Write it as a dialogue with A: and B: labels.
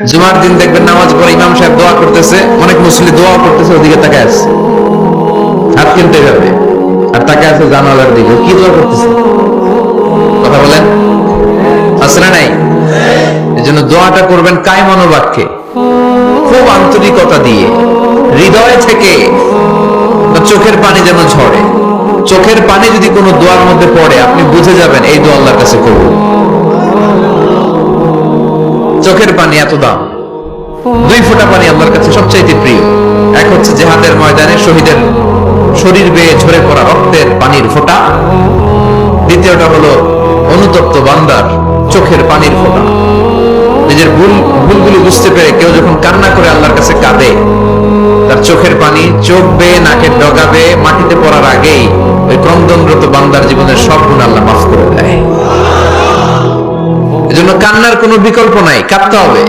A: জুমার দিন দেখবেন নামাজ পড়ে ইমাম সাহেব দোয়া করতেছে, অনেক মুসল্লি দোয়া করতেছে, ওদিকে তাকায় আছে, হাত কিনতে যাবে আর তাকায় আছে জানালার দিকে, কি দোয়া করতেছে? কথা বলেন, আছে না নাই? এই জন্য দোয়াটা করবেন কায় মনোবাক্যে, খুব আন্তরিকতা দিয়ে, হৃদয় থেকে। চোখের পানি যেন ঝরে। চোখের পানি যদি কোনো দোয়ার মধ্যে পড়ে, আপনি বুঝে যাবেন এই দোয়া আল্লাহর কাছে কবুল। চোখের পানি এত দাম। দুই ফোঁটা পানি আল্লাহর কাছে সবচাইতে প্রিয়। এক হচ্ছে জিহাদের ময়দানে শহীদের শরীর বেয়ে ঝরে পড়া রক্তের পানির ফোঁটা, দ্বিতীয়টা হলো অনুতপ্ত বান্দার চোখের পানির ফোঁটা। নিজের ভুলগুলো বুঝতে পেরে কেউ যখন কান্না করে আল্লাহর কাছে কাঁদে, তার চোখের পানি চোখ বেয়ে নাকের ডগা বেয়ে মাটিতে পড়ার আগেই ওই ক্রন্দনরত বান্দার জীবনের সব গুণ আল্লাহ মাফ করে দেয়। এজন্য কান্নার কোনো বিকল্প নাই, কাঁদতে হবে।